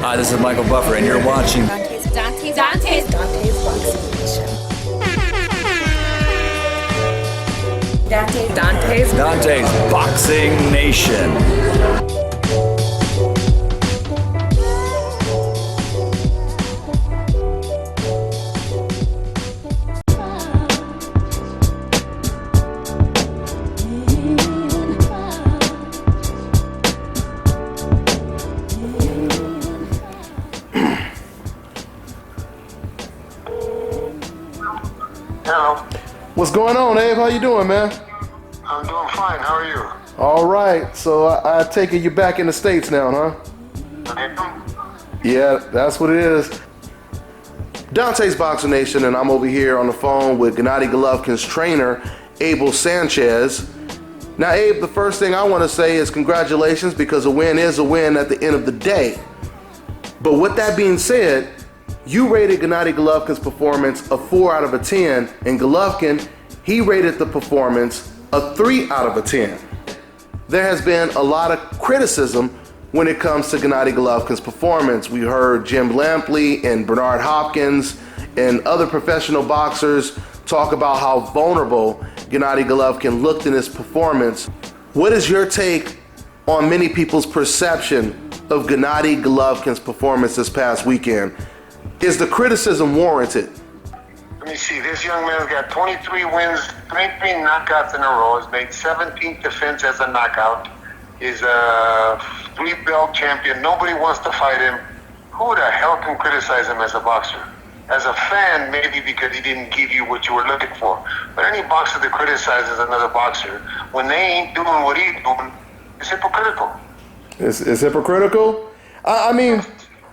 Hi, this is Michael Buffer, and you're watching DONTAE'S Boxing Nation. Hello. What's going on, Abe? How you doing, man? I'm doing fine. How are you? All right. So I take it you're back in the States now, huh? I am. Yeah, that's what it is. DONTAE'S Boxing Nation, and I'm over here on the phone with Gennady Golovkins' trainer, Abel Sanchez. Now, Abe, the first thing I want to say is congratulations, because a win is a win at the end of the day. But with that being said, you rated Gennady Golovkins' performance a 4 out of 10, and Golovkin, he rated the performance a 3 out of 10. There has been a lot of criticism when it comes to Gennady Golovkin's performance. We heard Jim Lampley and Bernard Hopkins and other professional boxers talk about how vulnerable Gennady Golovkin looked in his performance. What is your take on many people's perception of Gennady Golovkin's performance this past weekend? Is the criticism warranted? Let me see. This young man's got 23 wins, 23 knockouts in a row. He's made 17th defense as a knockout. He's a 3-belt champion. Nobody wants to fight him. Who the hell can criticize him as a boxer? As a fan, maybe because he didn't give you what you were looking for. But any boxer that criticizes another boxer, when they ain't doing what he's doing, it's hypocritical. It's hypocritical? I mean,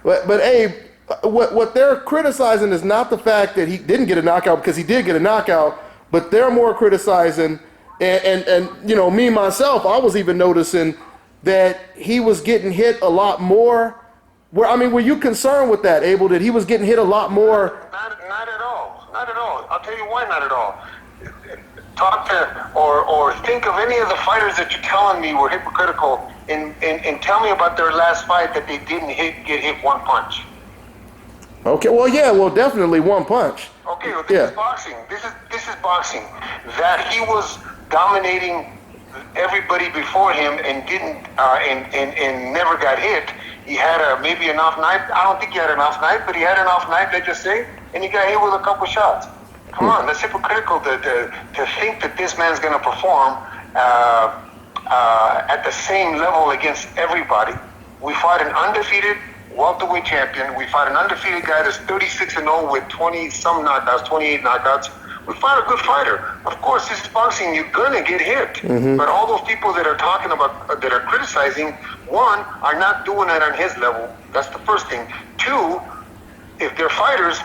but Abe, what they're criticizing is not the fact that he didn't get a knockout, because he did get a knockout, but they're more criticizing, and you know, me myself, I was even noticing that he was getting hit a lot more. Were you concerned with that, Abel, that he was getting hit a lot more? Not at all. Not at all. I'll tell you why not at all. Talk to or think of any of the fighters that you're telling me were hypocritical, and tell me about their last fight that they didn't get hit one punch. Okay, well, definitely one punch. Okay, well, this is boxing. This is boxing. That he was dominating everybody before him and didn't and never got hit. He had maybe an off night. I don't think he had an off night, but he had an off night, let's just say, and he got hit with a couple shots. Come on, that's hypocritical to think that this man's going to perform at the same level against everybody. We fought an undefeated welterweight champion. We fought an undefeated guy that's 36-0 with 20-some knockouts, 28 knockouts. We fought a good fighter. Of course, this is boxing. You're gonna get hit. Mm-hmm. But all those people that are talking about, that are criticizing, one, are not doing it on his level. That's the first thing. Two, if they're fighters,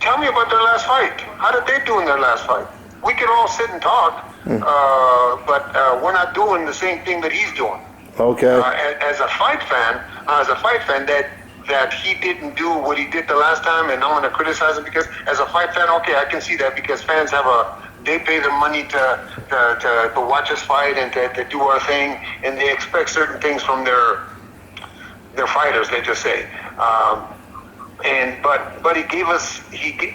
tell me about their last fight. How did they do in their last fight? We can all sit and talk, but we're not doing the same thing that he's doing. Okay. As a fight fan, that he didn't do what he did the last time, and I'm going to criticize him because as a fight fan, okay, I can see that, because fans they pay the money to watch us fight and to do our thing, and they expect certain things from their fighters, let's just say. But he gave us,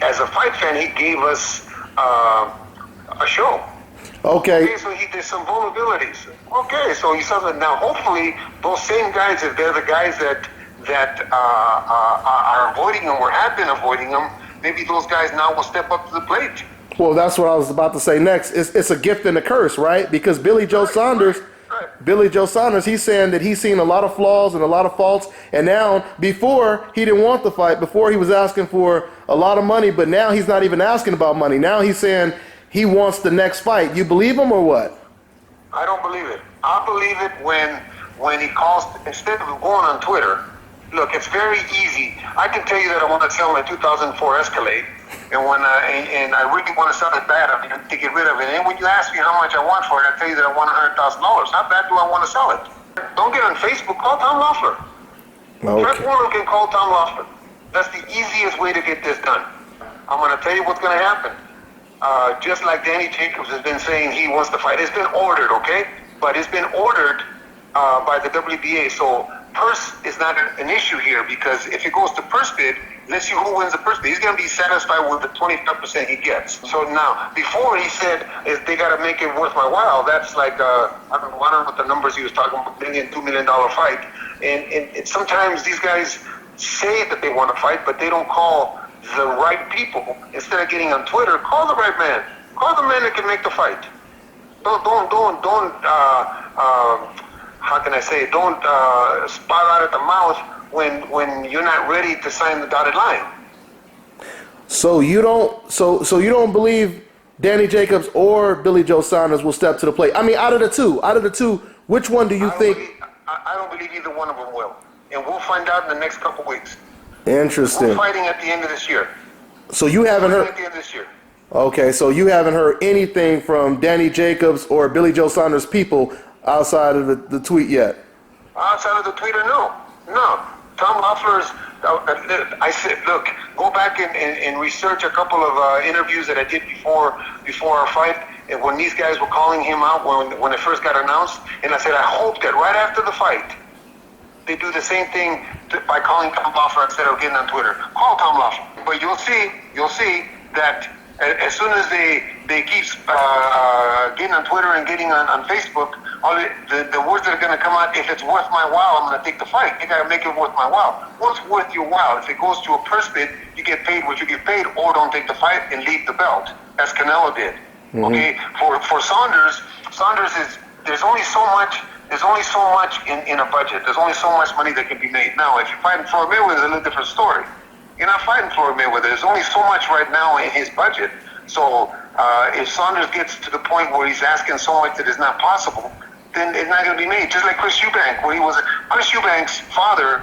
as a fight fan, he gave us a show. Okay, so there's some vulnerabilities. Okay, so you saw that. Now, hopefully, those same guys, if they're the guys that are avoiding him or have been avoiding him, maybe those guys now will step up to the plate. Well, that's what I was about to say next. It's a gift and a curse, right? Because Billy Joe Saunders, he's saying that he's seen a lot of flaws and a lot of faults, and now, before he didn't want the fight, before he was asking for a lot of money, but now he's not even asking about money. Now he's saying he wants the next fight. You believe him or what? I don't believe it. I believe it when he calls, instead of going on Twitter. Look, it's very easy. I can tell you that I want to sell my 2004 Escalade, and when and I really want to sell it bad, I'm going to get rid of it. And when you ask me how much I want for it, I tell you that I want $100,000. How bad do I want to sell it? Don't get on Facebook. Call Tom Loeffler. Okay. Fred Warren can call Tom Loeffler. That's the easiest way to get this done. I'm going to tell you what's going to happen. Just like Danny Jacobs has been saying he wants to fight. It's been ordered, okay? But it's been ordered by the WBA. So purse is not an issue here, because if it goes to purse bid, let's see who wins the purse bid. He's going to be satisfied with the 25% he gets. So now, before he said if they got to make it worth my while, that's like, I don't know what the numbers he was talking about, $1 million, $2 million fight. And sometimes these guys say that they want to fight, but they don't call the right people. Instead of getting on Twitter, call the right man. Call the man that can make the fight. Don't how can I say it? Don't spout out at the mouth when you're not ready to sign the dotted line. So you don't believe Danny Jacobs or Billy Joe Saunders will step to the plate? I mean, out of the two, which one do you think? I don't believe either one of them will, and we'll find out in the next couple weeks. Interesting. We're fighting at the end of this year. So you haven't heard at the end of this year. Okay, so you haven't heard anything from Danny Jacobs or Billy Joe Saunders people outside of the tweet yet? Outside of the tweeter, no. Tom Loeffler's, I said, look, go back and research a couple of interviews that I did before our fight, and when these guys were calling him out when it first got announced, and I said, I hope that right after the fight, they do the same thing by calling Tom Loeffler instead of getting on Twitter. Call Tom Loeffler. But you'll see that as soon as they keep getting on Twitter and getting on Facebook, all the words that are going to come out, if it's worth my while, I'm going to take the fight. You got to make it worth my while. What's worth your while? If it goes to a purse bid, you get paid what you get paid, or don't take the fight and leave the belt, as Canelo did. Mm-hmm. Okay, for Saunders is there's only so much in a budget. There's only so much money that can be made. Now, if you're fighting Floyd Mayweather, it's a little different story. You're not fighting Floyd Mayweather. There's only so much right now in his budget. So if Saunders gets to the point where he's asking so much that is not possible, then it's not going to be made. Just like Chris Eubank, Chris Eubank's father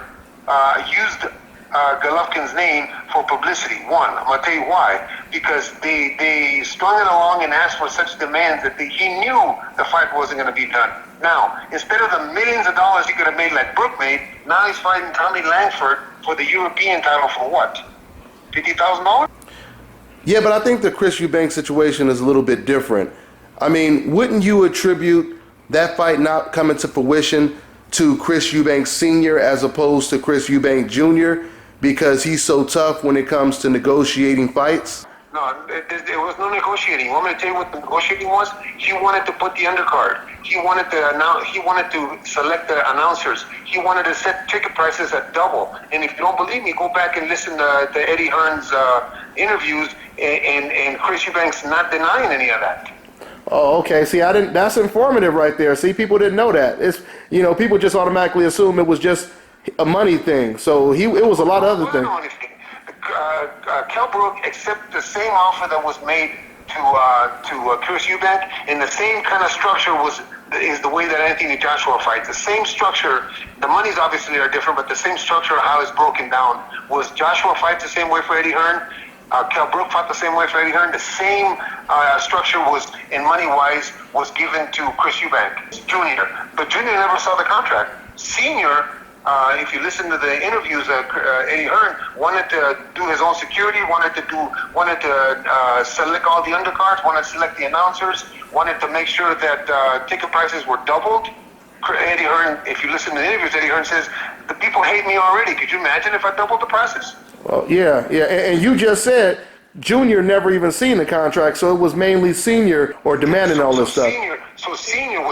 used Golovkins' name for publicity. One, I'm going to tell you why. Because they strung it along and asked for such demands that he knew the fight wasn't going to be done. Now, instead of the millions of dollars he could have made like Brook made, now he's fighting Tommy Langford for the European title for what? $50,000? Yeah, but I think the Chris Eubank situation is a little bit different. I mean, wouldn't you attribute that fight not coming to fruition to Chris Eubank Sr. as opposed to Chris Eubank Jr. because he's so tough when it comes to negotiating fights? No, there was no negotiating. You want me to tell you what the negotiating was? He wanted to put the undercard. He wanted to select the announcers. He wanted to set ticket prices at double. And if you don't believe me, go back and listen to Eddie Hearn's interviews, and Chris Eubank's not denying any of that. Oh, okay. See, that's informative right there. See, people didn't know that. It's, people just automatically assume it was just a money thing. So it was a lot of other things. Kell Brook accepted the same offer that was made to Chris Eubank, and the same kind of structure is the way that Anthony Joshua fights. The same structure. The monies obviously are different, but the same structure, how it's broken down, was Joshua fights the same way for Eddie Hearn. Kell Brook fought the same way for Eddie Hearn. The same structure was, in money-wise, was given to Chris Eubank Jr. But Jr. never saw the contract. Senior, if you listen to the interviews, Eddie Hearn wanted to do his own security, wanted to select all the undercards, wanted to select the announcers, wanted to make sure that ticket prices were doubled. Eddie Hearn, if you listen to the interviews, Eddie Hearn says, the people hate me already. Could you imagine if I doubled the prices? Well, yeah. And you just said Junior never even seen the contract, so it was mainly Senior or demanding all this stuff. What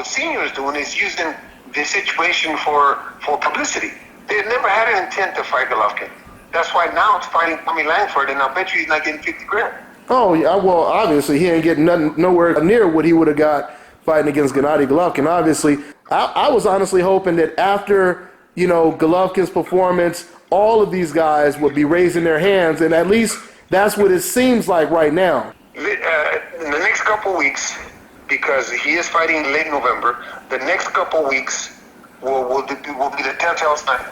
Senior is doing is using the situation for publicity. They had never had an intent to fight Golovkin. That's why now it's fighting Tommy Langford, and I bet you he's not getting 50 grand. Oh, yeah, well, obviously he ain't getting nowhere near what he would have got fighting against Gennady Golovkin. Obviously, I was honestly hoping that after, Golovkin's performance, all of these guys would be raising their hands, and at least that's what it seems like right now. In the next couple weeks, because he is fighting in late November, the next couple weeks will be the telltale sign.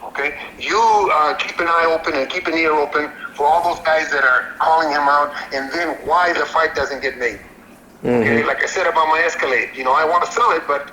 Okay? You keep an eye open and keep an ear open for all those guys that are calling him out, and then why the fight doesn't get made. Mm-hmm. Okay? Like I said about my Escalade, I want to sell it, but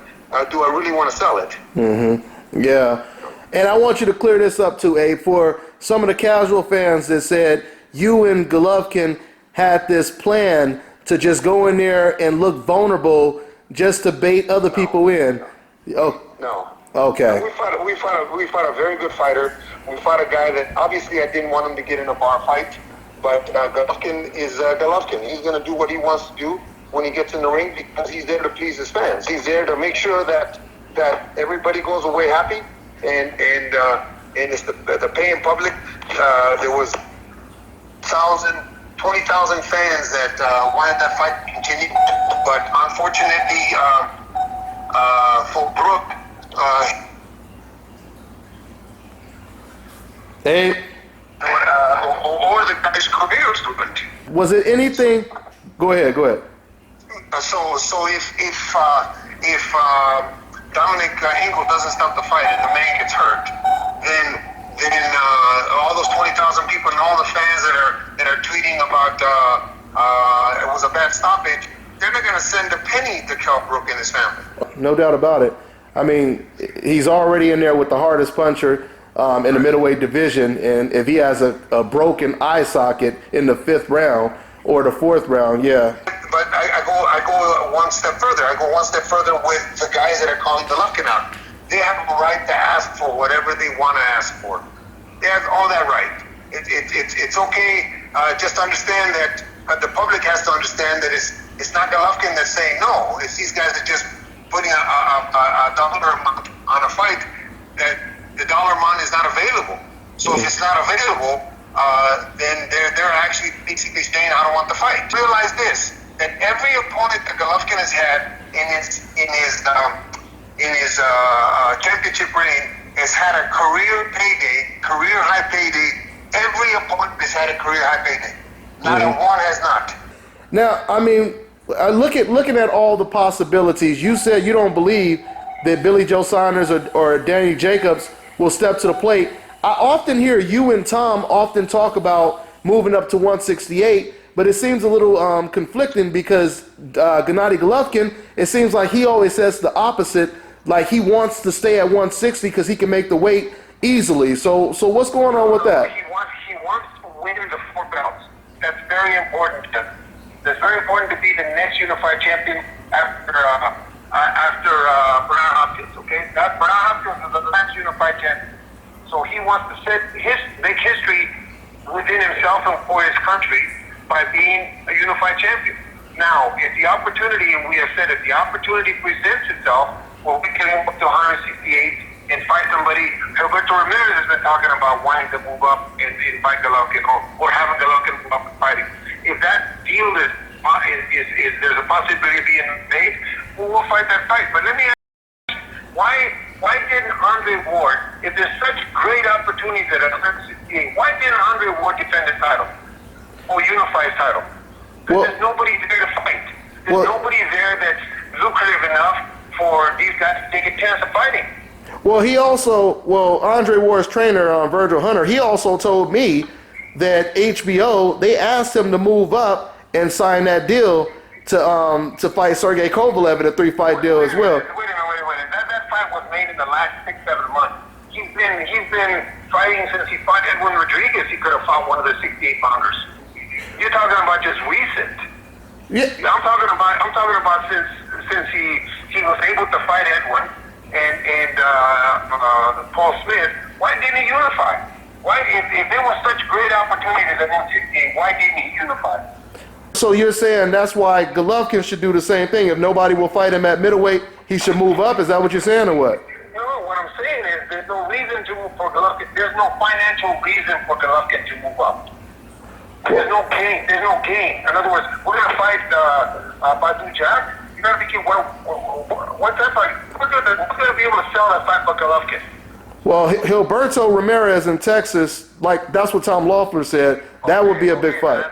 do I really want to sell it? Mm-hmm. Yeah. And I want you to clear this up too, Abe, for some of the casual fans that said you and Golovkin had this plan to just go in there and look vulnerable just to bait other people in. No. Okay. We fought a very good fighter. We fought a guy that obviously I didn't want him to get in a bar fight, but Golovkin is Golovkin. He's going to do what he wants to do when he gets in the ring because he's there to please his fans. He's there to make sure that everybody goes away happy, and it's the paying public. There was 20,000 fans that wanted that fight to continue, but unfortunately for Brooke. Hey, or the guy's career ruined. was it anything? Go ahead. So if Dominic Hinkle doesn't stop the fight and the man gets hurt, then all those 20,000 people and all the fans that are tweeting about it was a bad stoppage, they're not going to send a penny to Kell Brook and his family. No doubt about it. I mean, he's already in there with the hardest puncher in the middleweight division, and if he has a broken eye socket in the 5th round or the 4th round, yeah. But I go one step further. I go one step further with the guys that are calling Golovkin out. They have a right to ask for whatever they want to ask for. They have all that right. It's okay. Just understand that the public has to understand that it's not Golovkin that's saying no. It's these guys that just putting a dollar amount on a fight that the dollar amount is not available. So if it's not available, then they're actually basically saying I don't want the fight. Realize this: that every opponent that Golovkin has had in his championship reign has had a career high payday. Every opponent has had a career high payday. Not one has not. Now, I mean, looking at all the possibilities, you said you don't believe that Billy Joe Saunders or Danny Jacobs will step to the plate. I often hear you and Tom often talk about moving up to 168, but it seems a little conflicting because Gennady Golovkin, it seems like he always says the opposite, like he wants to stay at 160 because he can make the weight easily. So what's going on with that? He wants to win the 4 belts. That's very important. That's very important to be the next unified champion after Bernard Hopkins. Okay, that Bernard Hopkins is the last unified champion. So he wants to make history within himself and for his country by being a unified champion. Now, if the opportunity, and we have said if the opportunity presents itself, well, we can move up to 168 and fight somebody. Alberto Ramirez has been talking about wanting to move up and fight Golovkin or having Golovkin move up and fighting. If that deal is there's a possibility of being made, we'll fight that fight. But let me ask you, why didn't Andre Ward, if there's such great opportunities at 168, why didn't Andre Ward defend the title or unify his title? Because there's nobody there to fight. There's nobody there that's lucrative enough for these guys to take a chance of fighting. Well, Andre Ward's trainer, Virgil Hunter, he also told me that HBO, they asked him to move up and sign that deal to fight Sergey Kovalev in a 3-fight deal as well. Wait a minute. That fight was made in the last 6-7 months. He's been fighting since he fought Edwin Rodriguez. He could have fought one of the 68 pounders. You're talking about just recent. Yeah. I'm talking about since he was able to fight Edwin and Paul Smith. Why didn't he unify? Why, if there was such great opportunities at 168, why didn't he unify? So you're saying that's why Golovkin should do the same thing. If nobody will fight him at middleweight, he should move up? Is that what you're saying or what? No, what I'm saying is there's no reason to move for Golovkin. There's no financial reason for Golovkin to move up. There's no gain. In other words, we're going to fight Badu Jack. You got to think, what's that fight? We're going to be able to sell that fight for Golovkin. Well, Gilberto Ramirez in Texas, like that's what Tom Loeffler said, that would be a big fight.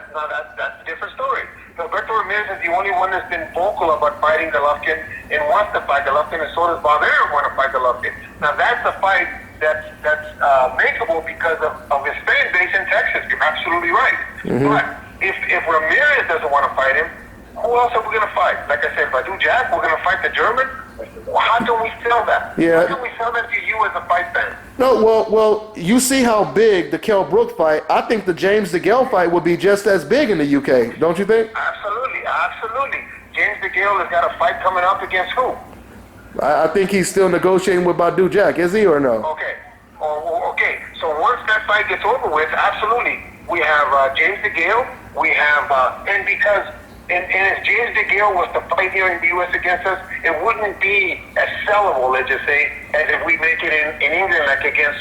That's a different story. Gilberto Ramirez is the only one that's been vocal about fighting Golovkin and wants to fight Golovkin, and so does Barbera want to fight Golovkin. Now that's a fight that's makeable because of his fan base in Texas. You're absolutely right. But if Ramirez doesn't want to fight him, who else are we going to fight? Like I said, Badu Jack, we're going to fight the German. How can we sell that? Yeah. How can we sell that to you as a fight fan? No, well, you see how big the Kell Brook fight. I think the James DeGale fight would be just as big in the UK, don't you think? Absolutely. James DeGale has got a fight coming up against who? I think he's still negotiating with Badu Jack, is he or no? Okay. Okay. So once that fight gets over with, absolutely, we have James DeGale. We have, and because, and if James DeGale was to fight here in the U.S. against us, it wouldn't be as sellable, let's just say, as if we make it in England, like against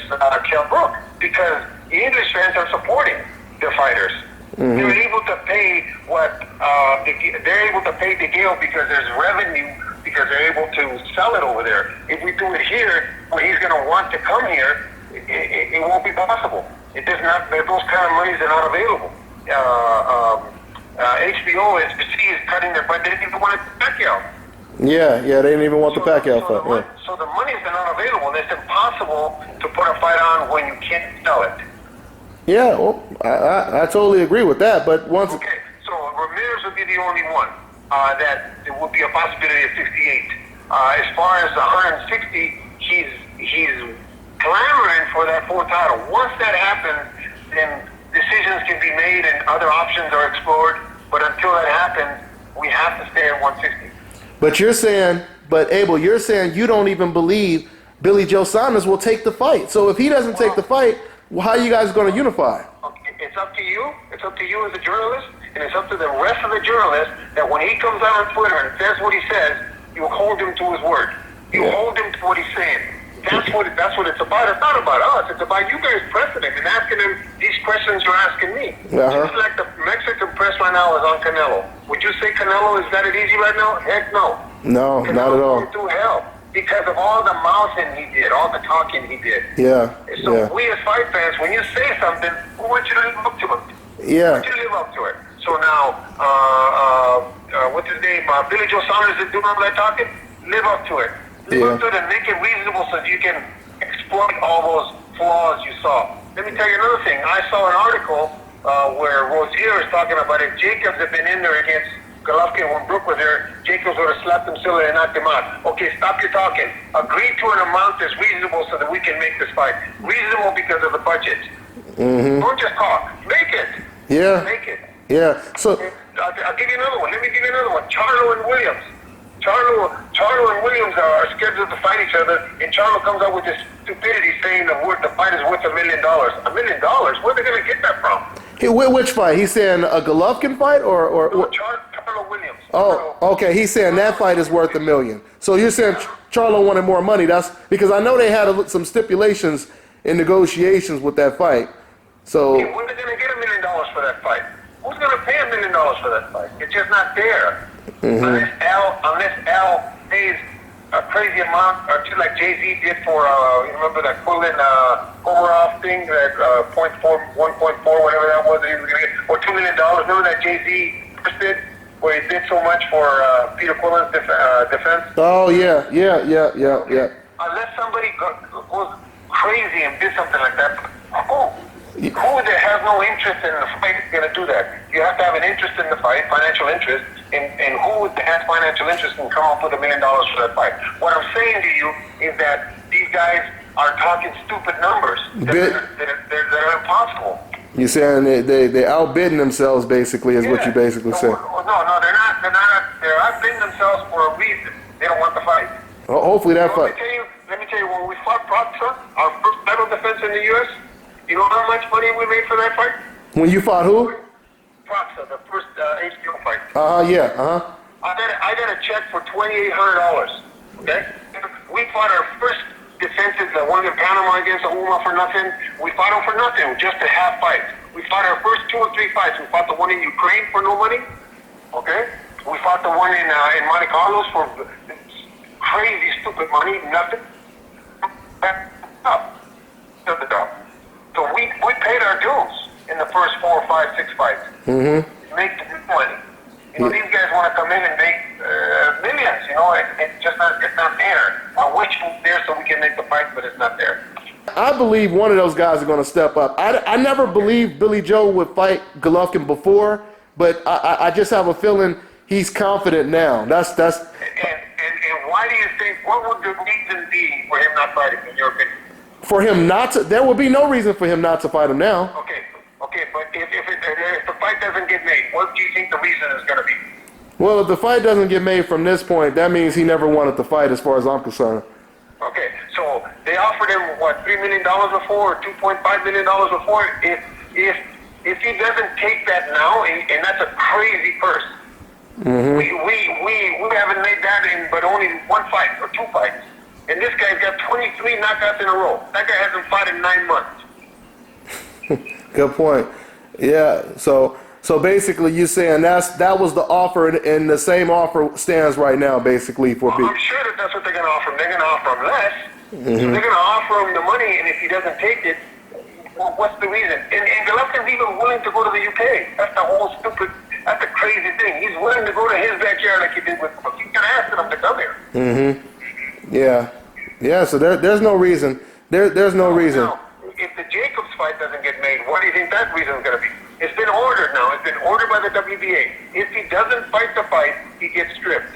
Kell Brook, because the English fans are supporting their fighters. They're able to pay they're able to pay DeGale because there's revenue, because they're able to sell it over there. If we do it here, where he's going to want to come here, it won't be possible. It does not. Those kind of monies are not available. HBO is cutting their budget. They didn't even want it to Pacquiao. Yeah, they didn't even want the Pacquiao fight. So the monies are not available, and it's impossible to put a fight on when you can't sell it. Yeah, well, I totally agree with that. But once Okay, so Ramirez would be the only one that there would be a possibility of 68. As far as 160, he's clamoring for that fourth title. Once that happens, then decisions can be made and other options are explored. But until that happens, we have to stay at 160. But Abel, you're saying you don't even believe Billy Joe Saunders will take the fight. So if he doesn't take the fight, well, how are you guys going to unify? Okay, it's up to you. It's up to you as a journalist, and it's up to the rest of the journalists that when he comes out on Twitter and says what he says, you hold him to his word. You hold him to what he's saying. That's what it's about. It's not about us. It's about you guys pressing him and asking him these questions you're asking me. Just like the Mexican press right now is on Canelo. Would you say Canelo has got it easy right now? Heck no. No, Canelo's not at all. going through hell because of all the mouthing he did, all the talking he did. Yeah. So we as fight fans, when you say something, we want you to live up to it. Yeah. We want you to live up to it. So now, what's his name? Billy Joe Saunders is doing all that talking. Live up to it. Live up to it and make it reasonable so that you can exploit all those flaws you saw. Let me tell you another thing. I saw an article where Rozier is talking about if Jacobs had been in there against Golovkin when Brook was there, Jacobs would have slapped him silly and knocked him out. Okay, stop your talking. Agree to an amount that's reasonable so that we can make this fight. Reasonable because of the budget. Don't just talk. Make it. Yeah. Make it. Yeah. So I'll give you another one. Let me give you another one. Charlo and Williams. Charlo and Williams are scheduled to fight each other, and Charlo comes up with this stupidity saying the fight is worth $1 million. $1 million? Where are they going to get that from? Which fight? He's saying a Golovkin fight or No, Charlo Williams. Oh, okay. He's saying that fight is worth $1 million. So you're saying Charlo wanted more money? That's because I know they had some stipulations in negotiations with that fight. So Okay, where are they going to get $1 million for that fight? Who's going to pay $1 million for that fight? It's just not there. Unless Al pays a crazy amount, or just like Jay-Z did for, you remember that Quillen Komarov thing, that 1.4, whatever that was, that he was going to get, or $2 million. Remember that Jay-Z first did, where he did so much for Peter Quillen's defense? Oh yeah. Unless somebody goes crazy and did something like that, who that has no interest in the fight is going to do that? You have to have an interest in the fight, financial interest, and who that has financial interest can come up with $1 million for that fight. What I'm saying to you is that these guys are talking stupid numbers that are impossible. You're saying they outbidding themselves, basically, is what you basically say. No, they're not. They're outbidding themselves for a reason. They don't want the fight. Well, hopefully that fight. Let me tell you, when we fought Proxa, our first title defense in the U.S., you know how much money we made for that fight? When you fought who? Proxa, the first HBO fight. Yeah. I got a check for $2,800. Okay, we fought our first defenses, the one in Panama against Uma for nothing. We fought them for nothing, just to have fights. We fought our first 2 or 3 fights. We fought the one in Ukraine for no money. Okay, we fought the one in Monte Carlos for crazy, stupid money, nothing. So we paid our dues in the first 4 or 5, 6 fights. Make the money. You know, these guys want to come in and make millions. You know, it's not there. I wish it was there so we can make the fight, but it's not there. I believe one of those guys are going to step up. I never believed Billy Joe would fight Golovkin before, but I just have a feeling he's confident now. That's. And why do you think? What would the reason be for him not fighting, in your opinion? For him not to, there would be no reason for him not to fight him now. Okay, but if the fight doesn't get made, what do you think the reason is going to be? Well, if the fight doesn't get made from this point, that means he never wanted to fight as far as I'm concerned. Okay, so they offered him, what, $3 million before, or $2.5 million before? If he doesn't take that now, and that's a crazy purse, we haven't made that in but only one fight or two fights. And this guy's got 23 knockouts in a row. That guy hasn't fought in 9 months. Good point. Yeah, so basically you're saying that was the offer, and the same offer stands right now, basically, for people. I'm sure that's what they're going to offer him. They're going to offer him less. So they're going to offer him the money, and if he doesn't take it, well, what's the reason? And Golovkins even willing to go to the UK. That's the whole stupid, that's the crazy thing. He's willing to go to his backyard like he did with him. He's going to ask him to come here. Yeah, so there's no reason. There's no reason. Now, if the Jacobs fight doesn't get made, what do you think that reason is going to be? It's been ordered now. It's been ordered by the WBA. If he doesn't fight the fight, he gets stripped.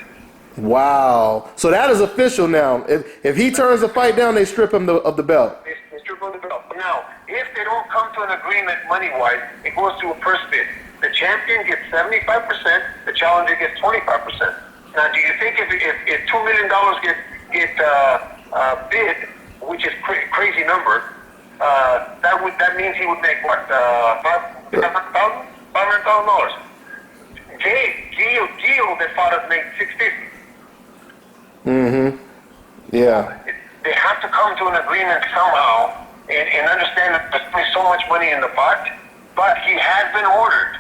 Wow. So that is official now. If he turns the fight down, they strip him of the belt. They strip him of the belt. Now, if they don't come to an agreement money-wise, it goes to a purse bid. The champion gets 75%. The challenger gets 25%. Now, do you think if $2 million get bid, which is crazy number, that means he would make what, $500,000? $500,000. Gio that fought us made $650. Yeah. They have to come to an agreement somehow and understand that there's so much money in the pot, but he has been ordered.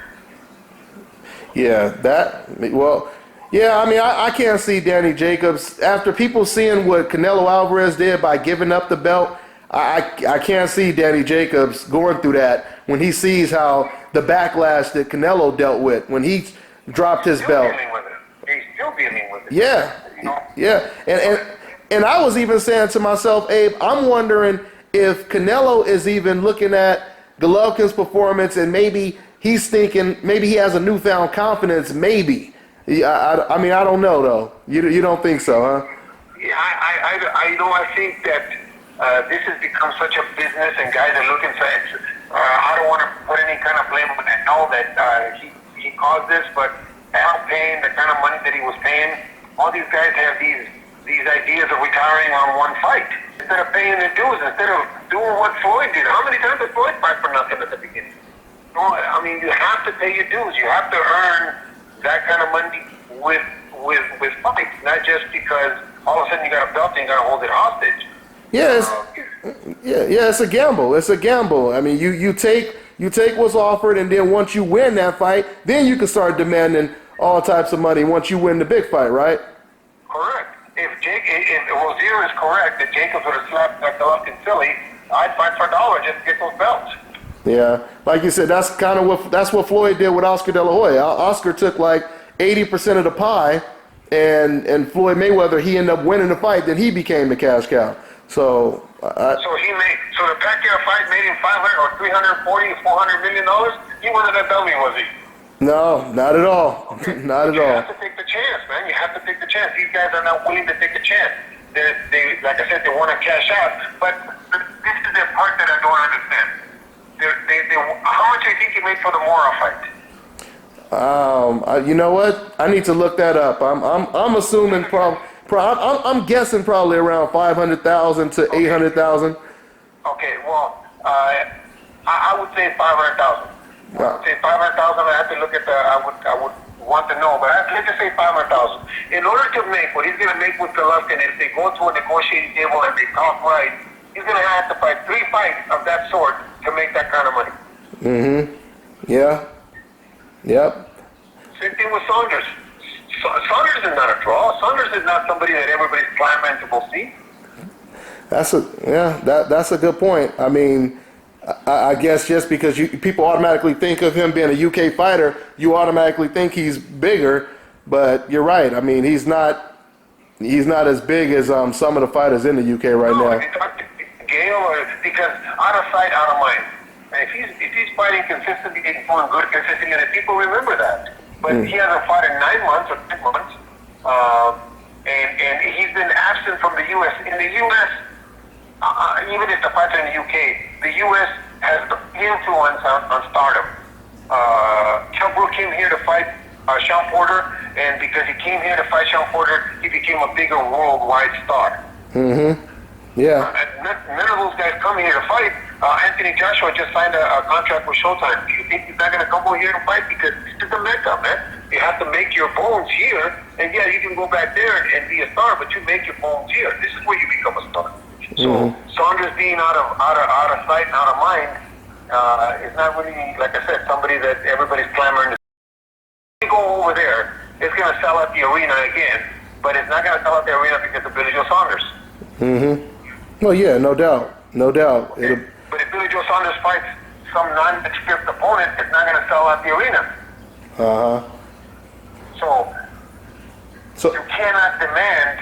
Yeah, I mean, I can't see Danny Jacobs, after people seeing what Canelo Alvarez did by giving up the belt, I can't see Danny Jacobs going through that when he sees how the backlash that Canelo dealt with when he dropped his belt. He's still dealing with it. Yeah, You know? yeah. And I was even saying to myself, Abe, I'm wondering if Canelo is even looking at Golovkin's performance and maybe he's thinking, maybe he has a newfound confidence, maybe. I mean, I don't know, though. You don't think so, huh? Yeah, I think that this has become such a business, and guys are looking for it. I don't want to put any kind of blame on it. Know that he caused this, but Al paying the kind of money that he was paying, all these guys have these ideas of retiring on one fight. Instead of paying their dues, instead of doing what Floyd did. How many times did Floyd fight for nothing at the beginning? No, I mean, you have to pay your dues. You have to earn that kind of money with fights, not just because all of a sudden you got a belt and you got to hold it hostage. Yeah, it's a gamble. It's a gamble. I mean, you take what's offered, and then once you win that fight, then you can start demanding all types of money once you win the big fight, right? Correct. If Rozier is correct that Jacobs would have slapped Golovkin silly, I'd fight for a dollar just to get those belts. Yeah, like you said, that's what Floyd did with Oscar De La Hoya. Oscar took like 80% of the pie, and Floyd Mayweather, he ended up winning the fight. Then he became the cash cow. So the Pacquiao fight made him $500 or $340, $400 million. He wasn't that dummy, was he? No, not at all. Okay. Not at all. You have to take the chance, man. You have to take the chance. These guys are not willing to take a chance. They like I said, they want to cash out. But this is the part that I don't understand. How much do you think you made for the Mora fight? You know what? I need to look that up. I'm assuming I'm guessing probably around 500,000 to 800,000. Okay, well, I would say 500,000. I would say 500,000. I have to look at I would want to know, but let's just say 500,000. In order to make what he's going to make with Golovkin, if they go to a negotiating table and they talk right, he's going to have to fight 3 fights of that sort to make that kind of money. Yeah. Yep. Same thing with Saunders. Saunders is not a draw. Saunders is not somebody that everybody's clamoring to go see. That's a good point. I mean, I guess just because people automatically think of him being a UK fighter, you automatically think he's bigger. But you're right. I mean, he's not as big as some of the fighters in the UK right now. Gale, because out of sight, out of mind. And if he's fighting consistently, he's doing good consistently, and people remember that. But he hasn't fought in 9 months or 10 months, and he's been absent from the U.S. In the U.S., even if the fights are in the UK, the U.S. has the influence on stardom. Kell Brook came here to fight Sean Porter, and because he came here to fight Sean Porter, he became a bigger worldwide star. Yeah. None of those guys come here to fight. Anthony Joshua just signed a contract with Showtime. Do you think he's not going to come over here and fight? Because this is the Mecca, man. You have to make your bones here, and yeah, you can go back there and be a star, but you make your bones here. This is where you become a star. So Saunders being out of sight and out of mind is not really, like I said, somebody that everybody's clamoring to. If you go over there, it's going to sell out the arena again, but it's not going to sell out the arena because of Billy Joe Saunders. Well, yeah, no doubt. No doubt. But if Billy Joe Saunders fights some nondescript opponent, it's not going to sell out the arena. So you cannot demand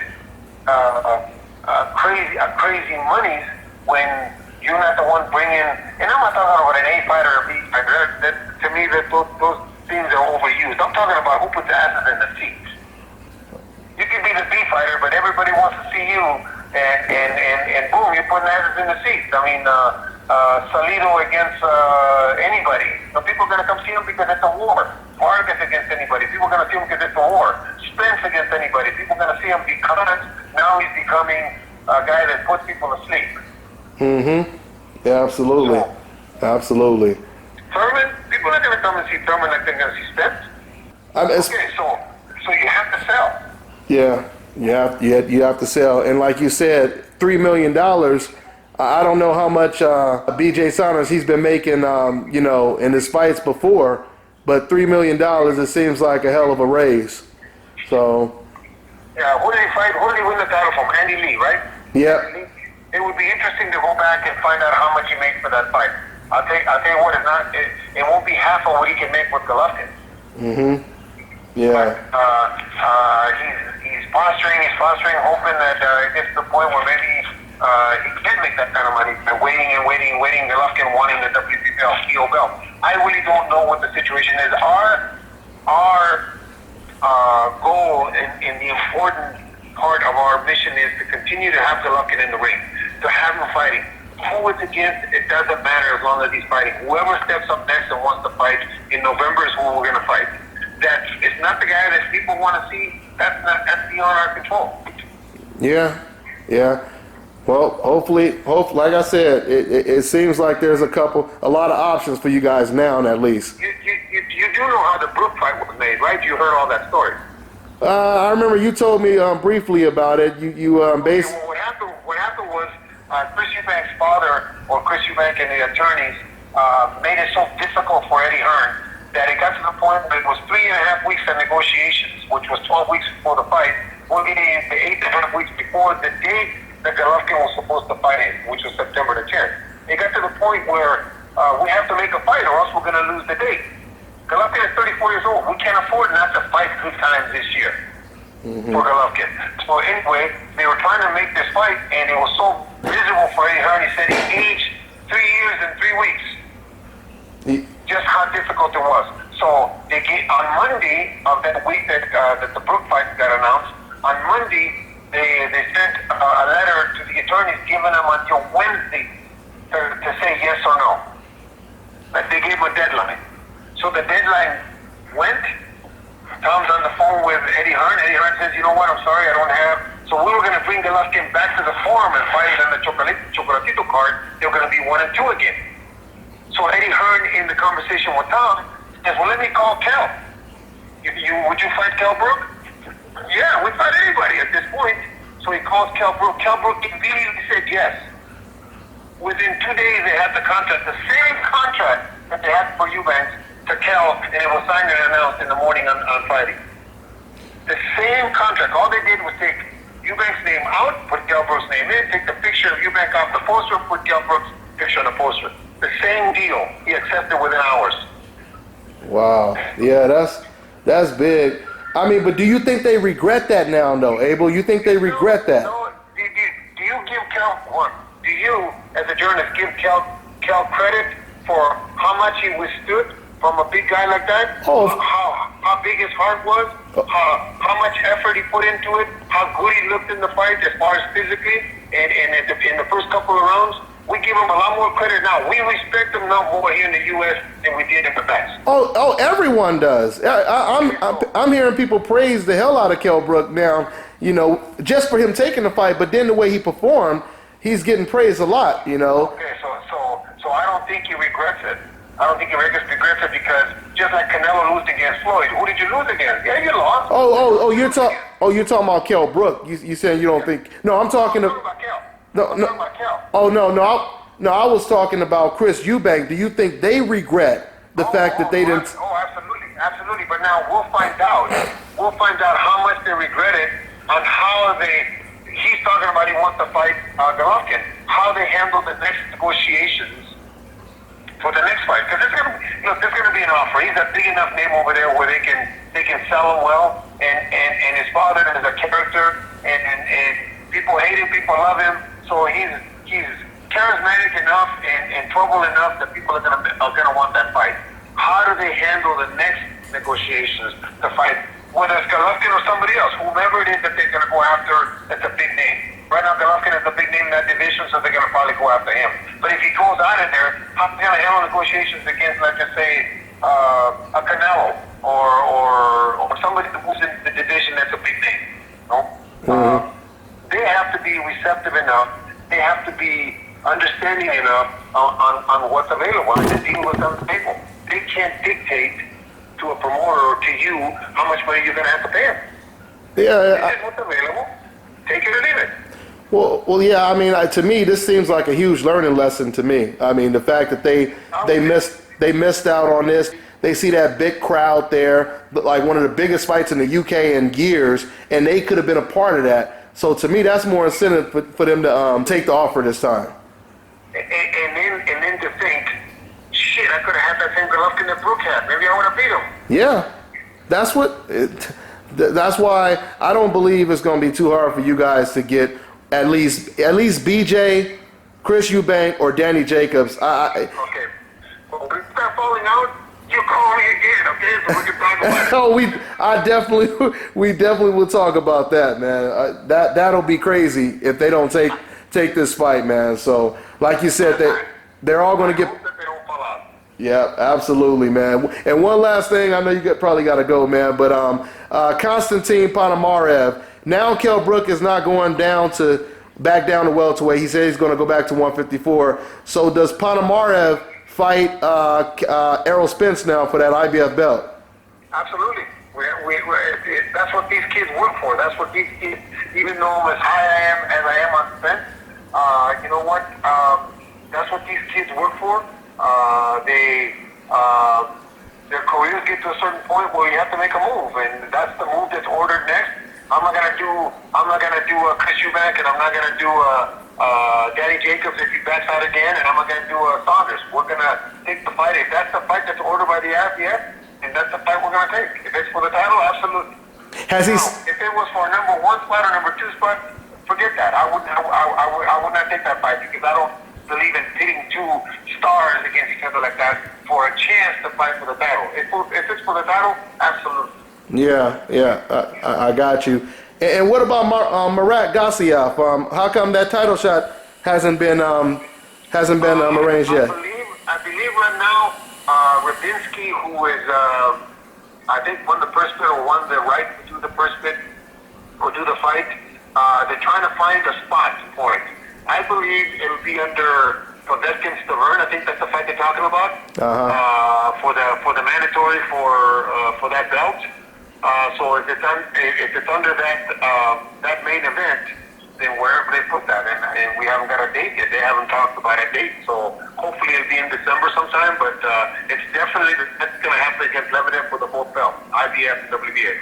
crazy monies when you're not the one bringing. And I'm not talking about an A fighter or a B fighter. To me, those things are overused. I'm talking about who puts asses in the seats. You can be the B fighter, but everybody wants to see you, and boom, you're putting asses in the seats. I mean, Salido against anybody. So people are going to come see him because it's a war. Vargas against anybody. People are going to see him because it's a war. Spence against anybody. People are going to see him because now he's becoming a guy that puts people to sleep. Yeah, absolutely. Absolutely. Thurman, people are going to come and see Thurman like they're going to see Spence. Okay, so you have to sell. Yeah, you have to sell. And like you said, $3 million. I don't know how much BJ Saunders he's been making, in his fights before, but $3 million, it seems like a hell of a raise. So. Yeah, who did he fight? Who did he win the title from? Andy Lee, right? Yeah. It would be interesting to go back and find out how much he made for that fight. I'll tell you what, it won't be half of what he can make with Golovkins. Yeah. But, he's posturing, hoping that it gets to the point where maybe he can make that kind of money. He's been waiting, Golovkin wanting the WBO belt. I really don't know what the situation is. Our goal in the important part of our mission is to continue to have Golovkin in the ring, to have him fighting. Who it's against, it doesn't matter as long as he's fighting. Whoever steps up next and wants to fight in November is who we're going to fight. It's not the guy that people want to see. That's beyond our control. Yeah. Well, hopefully, like I said, it seems like there's a lot of options for you guys now, at least. You do know how the Brook fight was made, right? You heard all that story. I remember you told me briefly about it. Basically, what happened was Chris Eubank's father, or Chris Eubank and the attorneys, made it so difficult for Eddie Hearn that it got to the point where it was 3.5 weeks of negotiations, which was 12 weeks before the fight. We're getting into 8.5 weeks before the date that Golovkin was supposed to fight in, which was September the 10th. It got to the point where we have to make a fight or else we're going to lose the date. Golovkin is 34 years old. We can't afford not to fight good times this year for Golovkin. So anyway, they were trying to make this fight, and it was so miserable for Eddie Hearn. He said he aged 3 years and 3 weeks. Just how difficult it was. So on Monday of that week that the Brook fight got announced, on Monday they sent a letter to the attorneys giving them until Wednesday to say yes or no. Like they gave them a deadline. So the deadline went. Tom's on the phone with Eddie Hearn. Eddie Hearn says, you know what, I'm sorry, I don't have. So we were going to bring Golovkin back to the forum and fight on the Chocolatito card. They were going to be 1 and 2 again. So Eddie Hearn, in the conversation with Tom, says, well, let me call Kel. Would you fight Kel Brook? Yeah, we'd fight anybody at this point. So he calls Kel Brook. Kel Brook immediately said yes. Within 2 days, they had the contract, the same contract that they had for Eubanks to Kel, and it was signed and announced in the morning on Friday. The same contract. All they did was take Eubanks' name out, put Kel Brook's name in, take the picture of Eubank off the poster, put Kel Brook's picture on the poster. The same deal. He accepted within hours. Wow. Yeah, that's big. I mean, but do you think they regret that now, though, Abel? You think they regret that? No. Do you give Kel one? Do you, as a journalist, give Kel credit for how much he withstood from a big guy like that? Oh. How big his heart was? How much effort he put into it? How good he looked in the fight as far as physically? And in the first couple of rounds, We give him a lot more credit now. We respect him now more here in the U.S. than we did in the past. Oh, everyone does. I'm hearing people praise the hell out of Kell Brook now, you know, just for him taking the fight, but then the way he performed, he's getting praised a lot, you know. Okay, so I don't think he regrets it. I don't think he regrets it because just like Canelo lost against Floyd, who did you lose against? Yeah, you lost. You're talking about Kell Brook. You saying you don't think? No, I'm talking about Kell. No, I was talking about Chris Eubank. Do you think they regret the fact that they didn't? Oh, absolutely. But now we'll find out. We'll find out how much they regret it on how he's talking about he wants to fight Golovkin, how they handle the next negotiations for the next fight. Because there's gonna be an offer. He's a big enough name over there where they can sell him well, and his father is a character, and people hate him, people love him. So he's charismatic enough and trouble enough that people are gonna want that fight. How do they handle the next negotiations to fight, whether it's Golovkin or somebody else, whomever it is that they're gonna go after? That's a big name. Right now, Golovkin is a big name in that division, so they're gonna probably go after him. But if he goes out of there, how are they gonna handle negotiations against, let's just say, a Canelo or somebody who's in the division that's a big name? No? They have to be receptive enough. They have to be understanding enough on what's available and to deal with on the table. They can't dictate to a promoter or to you how much money you're going to have to pay them. This is what's available. Take it or leave it. Well, yeah. I mean, to me, this seems like a huge learning lesson to me. I mean, the fact that they missed out on this. They see that big crowd there, like one of the biggest fights in the UK in years, and they could have been a part of that. So to me, that's more incentive for them to take the offer this time. And then to think, shit, I could have had that same Golovkin that Brook had. Maybe I would have beat him. Yeah, that's why I don't believe it's going to be too hard for you guys to get at least BJ, Chris Eubank, or Danny Jacobs. Okay. Well, if we start falling out, you call me again, okay? So we can talk about it. We definitely will talk about that, man. That'll be crazy if they don't take this fight, man. So, like you said, they're all going to get. I hope that they don't fall out. Yeah, absolutely, man. And one last thing, I know you probably got to go, man, but Konstantin Ponomarev. Now Kell Brook is not going back down to welterweight. He said he's going to go back to 154. So does Ponomarev fight Errol Spence now for that IBF belt? Absolutely. That's what these kids work for. That's what these kids, even though I'm as high as I am on Spence, you know what? That's what these kids work for. Their careers get to a certain point where you have to make a move, and that's the move that's ordered next. I'm not gonna do a Chris Eubank, and I'm not gonna do Danny Jacobs if he backs out again, and I'm not gonna do a Saunders. We're gonna take the fight. If that's the fight that's ordered by the IBF, then that's the fight we're gonna take. If it's for the title, absolutely. If it was for a number 1 spot or number 2 spot, forget that. I would not take that fight because I don't believe in pitting two stars against each other like that for a chance to fight for the title. If it's for the title, absolutely. Yeah, I got you. And what about Marat Gassiev? How come that title shot hasn't been arranged yet? I believe right now, Rabinsky, who is I think won the first bid or won the right to do the first bid or do the fight. They're trying to find a spot for it. I believe it'll be under Golovkins Stavern. I think that's the fight they're talking about. For the mandatory for that belt. So if it's under that main event, then wherever they put that, and we haven't got a date yet. They haven't talked about a date. So hopefully it'll be in December sometime. But it's definitely that's going to happen against Lebedev for the both belt, IBF and WBA.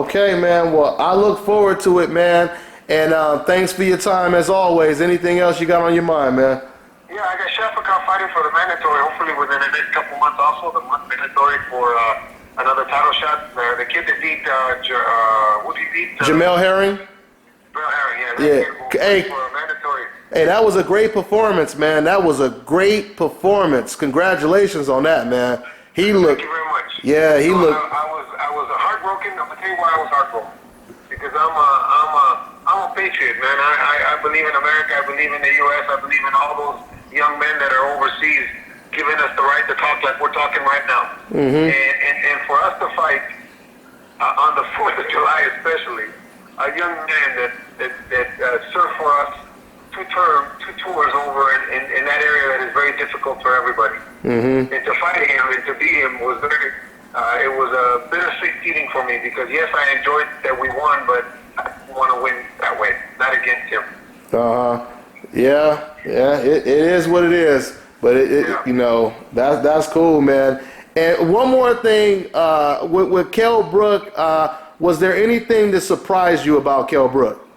Okay, man. Well, I look forward to it, man. And thanks for your time as always. Anything else you got on your mind, man? Yeah, I got Shafakov fighting for the mandatory. Hopefully within the next couple months, also the month mandatory for another title shot. The kid that beat who did he beat? Jamel Herring. Jamel Herring, yeah. Hey, for a mandatory. Hey, that was a great performance, man. That was a great performance. Congratulations on that, man. He looked. Thank you very much. Yeah, he looked. I was heartbroken. I'm gonna tell you why I was heartbroken. Because I'm a patriot, man. I believe in America. I believe in the U.S. I believe in all those young men that are overseas giving us the right to talk like we're talking right now. And for us to fight on the 4th of July especially, a young man that served for us two tours over in that area that is very difficult for everybody. And to fight him and to beat him was very, it was a bittersweet feeling for me because yes, I enjoyed that we won, but I didn't want to win that way, not against him. Yeah, it is what it is. But you know, that's cool, man. And one more thing, with Kell Brook, was there anything that surprised you about Kell Brook?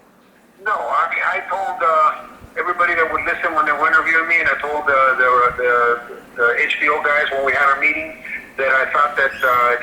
No, I mean, I told everybody that would listen when they were interviewing me, and I told the HBO guys when we had our meeting that I thought that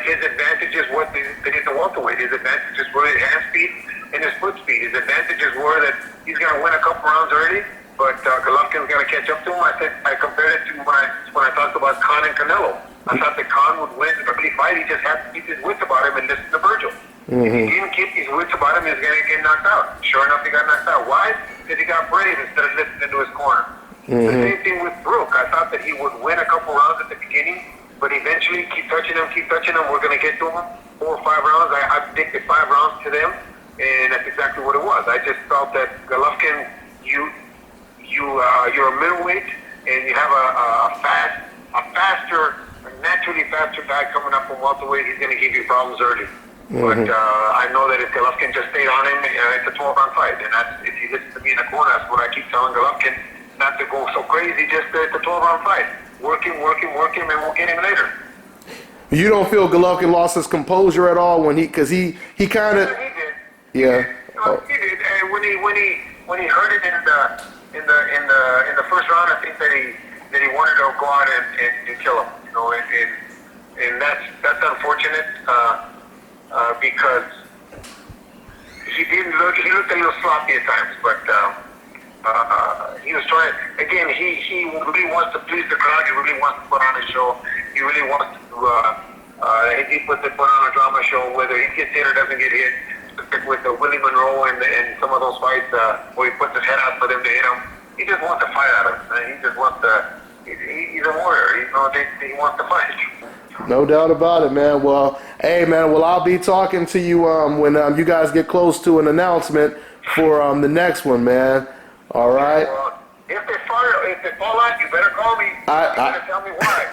his advantages were the welterweight. His advantages were his hand speed and his foot speed. His advantages were that he's going to win a couple rounds early, but Golovkin's going to catch up to him. I compared it to when I talked about Khan and Canelo. I thought that Khan would win the early fight. He just had to keep his wits about him and listen to Virgil. If he didn't keep his wits about him, he was going to get knocked out. Sure enough, he got knocked out. Why? Because he got brave instead of listening to his corner. The same thing with Brook. I thought that he would win a couple rounds at the beginning, but eventually keep touching him. We're going to get to him. 4 or 5 rounds. I predicted 5 rounds to them, and that's exactly what it was. I just felt that Golovkin, you're a middleweight, and you have a naturally faster guy coming up from welterweight. He's going to give you problems early. But I know that if Golovkin just stayed on him, it's a 12-round fight. And that's, if you listen to me in the corner, that's what I keep telling Golovkin, not to go so crazy, just it's a 12-round fight. Work him, and we'll get him later. You don't feel Golovkin lost his composure at all because he kind of... He did. Yeah. He did. And when he heard it in the first round, I think that he wanted to go out and kill him. You know, and that's unfortunate because he looked a little sloppy at times, but he was trying. Again, he really wants to please the crowd. He really wants to put on a show. He really wants to. He puts to put on a drama show, whether he gets hit or doesn't get hit. With the Willie Monroe and some of those fights where he puts his head out for them to hit him, he just wants to fight at him. He just wants to. He's a warrior. You know, he wants to fight. No doubt about it, man. Well, hey, man. Well, I'll be talking to you when you guys get close to an announcement for the next one, man. All right. Well, if they fall out, you better call me. You better tell me why.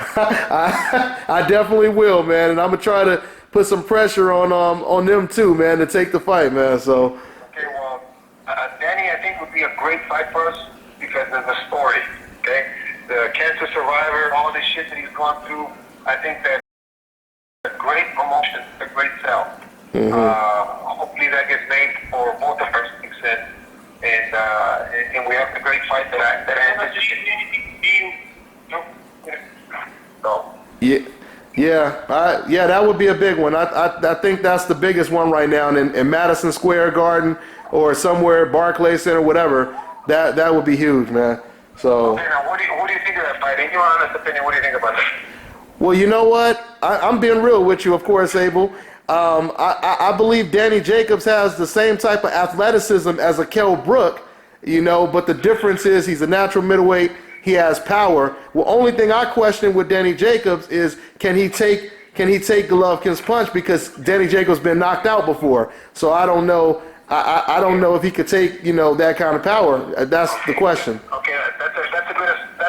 I definitely will, man. And I'm gonna try to put some pressure on them too, man, to take the fight, man. So. Okay. Well, Danny, I think would be a great fight for us because of the story. Okay. The cancer survivor, all this shit that he's gone through. I think that a great promotion, a great sell. Hopefully that gets made for both of us, and we have the great fight that I anticipate. So. Yeah, that would be a big one. I think that's the biggest one right now in Madison Square Garden or somewhere, Barclays Center, whatever. That would be huge, man. So. Okay, now what do you think of that fight? In your honest opinion, what do you think about that? Well, you know what? I'm being real with you, of course, Abel. I believe Danny Jacobs has the same type of athleticism as a Kell Brook, you know, but the difference is he's a natural middleweight. He has power. Well, only thing I question with Danny Jacobs is can he take Golovkin's punch, because Danny Jacobs been knocked out before. So I don't know. I don't know if he could take, you know, that kind of power. That's the question. Okay, that's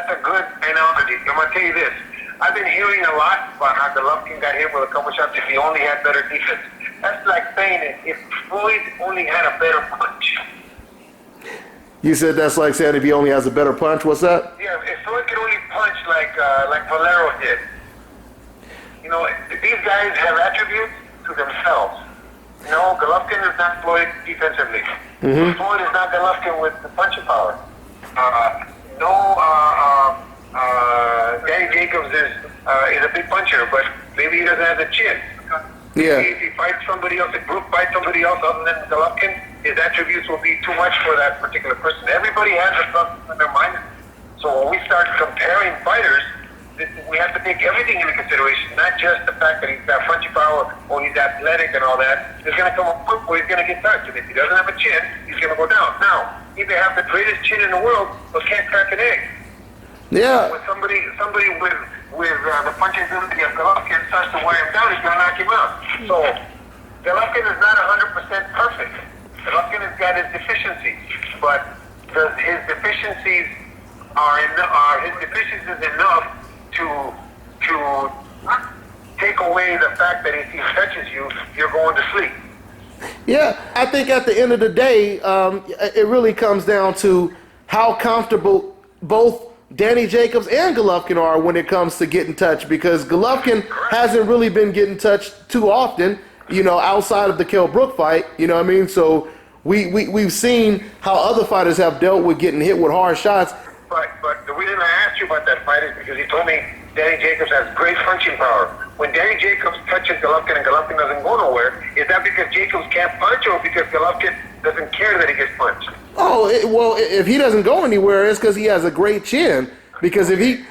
a good analogy. I'm gonna tell you this. I've been hearing a lot about how Golovkin got hit with a couple shots if he only had better defense. That's like saying if Floyd only had a better punch. You said that's like saying if he only has a better punch. What's that? Yeah, if Floyd could only punch like Valero did. You know, these guys have attributes to themselves. You know, Golovkin is not Floyd defensively. Floyd is not Golovkin with the punching power. Danny Jacobs is a big puncher, but maybe he doesn't have the chin. Yeah. If he fights somebody else, if Brook fights somebody else other than Golovkin, his attributes will be too much for that particular person. Everybody has something in their mind. So when we start comparing fighters, we have to take everything into consideration, not just the fact that he's got punching power or he's athletic and all that. There's going to come a point up or he's going to get touched. And if he doesn't have a chin, he's going to go down. Now, he may have the greatest chin in the world, but can't crack an egg. Yeah. When somebody with the punching ability of Golovkin starts to wear him down, he's going to knock him out. So Golovkin is not 100% perfect. Golovkin has got his deficiencies, but his deficiencies enough to take away the fact that if he touches you, you're going to sleep. Yeah, I think at the end of the day, it really comes down to how comfortable both Danny Jacobs and Golovkin are when it comes to getting touched, because Golovkin hasn't really been getting touched too often, outside of the Kell Brook fight, you know what I mean? So we've seen how other fighters have dealt with getting hit with hard shots. But the reason I asked you about that fight is because he told me Danny Jacobs has great punching power. When Danny Jacobs touches Golovkin and Golovkin doesn't go nowhere, is that because Jacobs can't punch or because Golovkin doesn't care that he gets punched? Oh, well, if he doesn't go anywhere, it's because he has a great chin. Because if he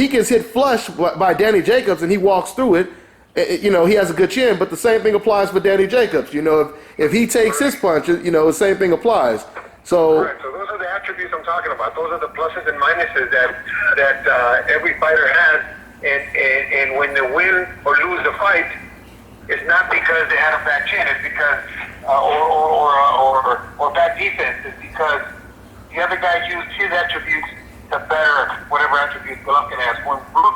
gets hit flush by Danny Jacobs and he walks through it, he has a good chin. But the same thing applies for Danny Jacobs. If he takes his punch, the same thing applies. So. Right, so those are the attributes I'm talking about. Those are the pluses and minuses that every fighter has. And when they win or lose the fight, it's not because they had a bad chin. It's because or bad defense. It's because the other guy used his attributes to better whatever attributes Golovkin has. When Brook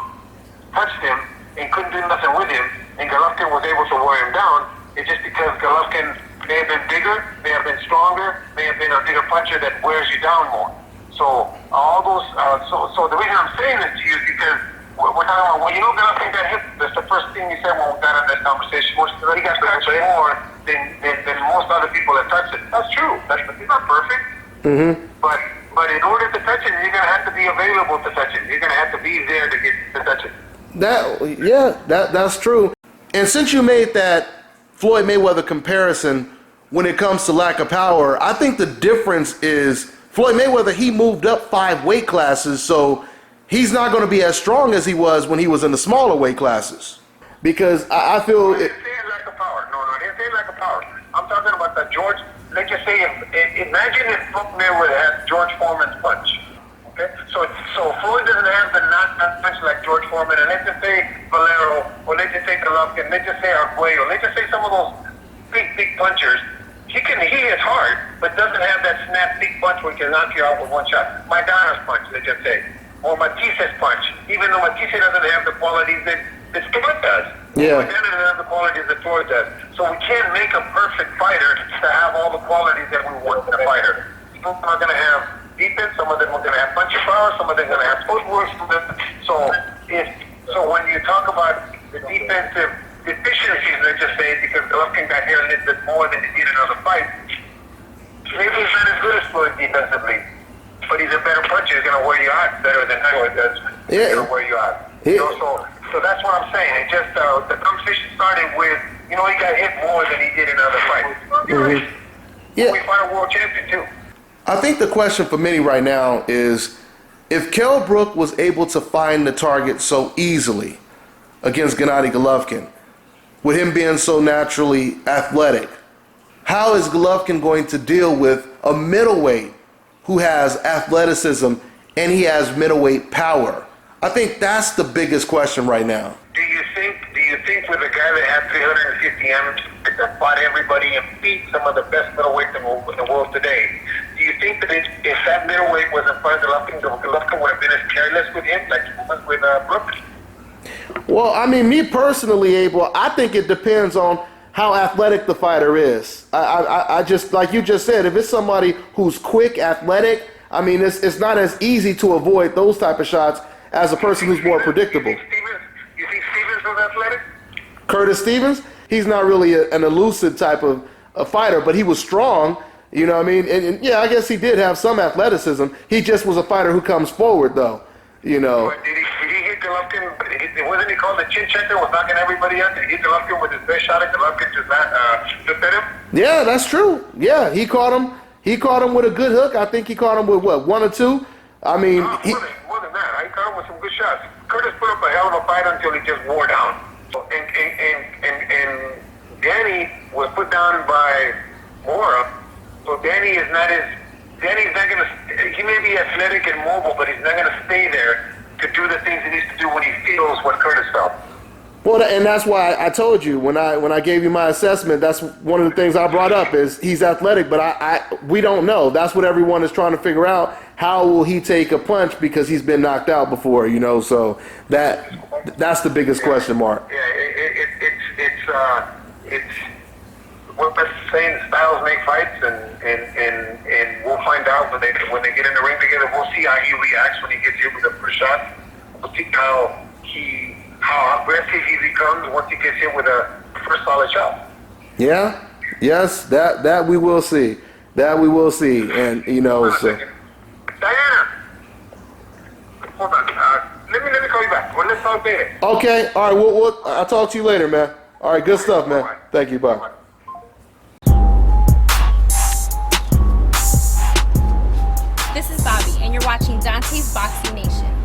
touched him and couldn't do nothing with him, and Golovkin was able to wear him down, it's just because Golovkin may have been bigger, may have been stronger, may have been a bigger puncher that wears you down more. So all those. So the reason I'm saying this to you is because we're talking about when Golovkin got hit. That's the first thing you said when we got in this conversation was that he got touched more than most other people that touched it. That's true. He's not perfect. Mm-hmm. But in order to touch it, you're gonna have to be available to touch it. You're gonna have to be there to touch it. That's true. And since you made that Floyd Mayweather comparison when it comes to lack of power, I think the difference is Floyd Mayweather, he moved up 5 weight classes, so he's not going to be as strong as he was when he was in the smaller weight classes. Because I feel... I didn't say lack of power. No, I didn't say lack of power. I'm talking about the George... Let's just say, imagine if Floyd Mayweather had George Foreman's punch. Okay? So Floyd doesn't have the knock punch like George Foreman, and let's just say Valero, or let's just say Golovkin, let's just say Arguello, let's just say some of those big punchers. He hits hard, but doesn't have that snap big punch where he can knock you out with one shot. Maidana's punch, let's just say. Or Matisse's punch, even though Matisse doesn't have the qualities that Floyd does. Yeah. Maidana doesn't have the qualities that Floyd does. So we can't make a perfect fighter to have all the qualities that we want in a fighter. Some are going to have defense, some of them are going to have punching power, some of them are going to have footwork. So when you talk about the defensive deficiencies, let's just say, because Golovkin got here a little bit more than he did in other fights, maybe he's not as good as Floyd defensively, but he's a better puncher. He's going to wear you out better than Floyd does. He's going to wear you out. So that's what I'm saying. It just the conversation started with, he got hit more than he did in other fights. Mm-hmm. Yeah. We fight a world champion too. I think the question for many right now is, if Kell Brook was able to find the target so easily against Gennady Golovkin, with him being so naturally athletic, how is Golovkin going to deal with a middleweight who has athleticism and he has middleweight power? I think that's the biggest question right now. Do you think with a guy that had 350 amateurs that fought everybody and beat some of the best middleweights in the world today, do you think that if that middleweight was in front of Golovkin would have been as careless with him like he was with Brook? Well, I mean, me personally, Abel, I think it depends on how athletic the fighter is. I just, like you just said, if it's somebody who's quick, athletic, I mean, it's not as easy to avoid those type of shots as a person who's more predictable. You think Stevens was athletic? Curtis Stevens? He's not really an elusive type of a fighter, but he was strong, you know what I mean? And yeah, I guess he did have some athleticism. He just was a fighter who comes forward, though, you know. But did he hit Golovkin? Wasn't he called the chin checker? Was knocking everybody out? Did he hit Golovkin with his best shot and Golovkin just at him? Yeah, that's true. Yeah, he caught him. He caught him with a good hook. I think he caught him with, what, 1 or 2? I mean, more than that. He caught him with some good shots. Curtis put up a hell of a fight until he just wore down. And Danny was put down by Mora. So Danny's not going to, he may be athletic and mobile, but he's not going to stay there to do the things he needs to do when he feels what Curtis felt. Well, and that's why I told you when I gave you my assessment, that's one of the things I brought up is he's athletic, but we don't know. That's what everyone is trying to figure out. How will he take a punch because he's been knocked out before, you know? So that's the biggest question mark. Yeah, it's what we're saying, styles make fights, and we'll find out when they get in the ring together. We'll see how he reacts when he gets hit with the first shot. We'll see how aggressive he becomes once he gets hit with a first solid shot. Yeah, yes, that we will see. That we will see, and you know. So. Diana, hold on. Let me call you back. Well, let's talk later. Okay, all right. I'll talk to you later, man. All right, good stuff, man. Thank you. Bye. This is Bobby, and you're watching Dante's Boxing Nation.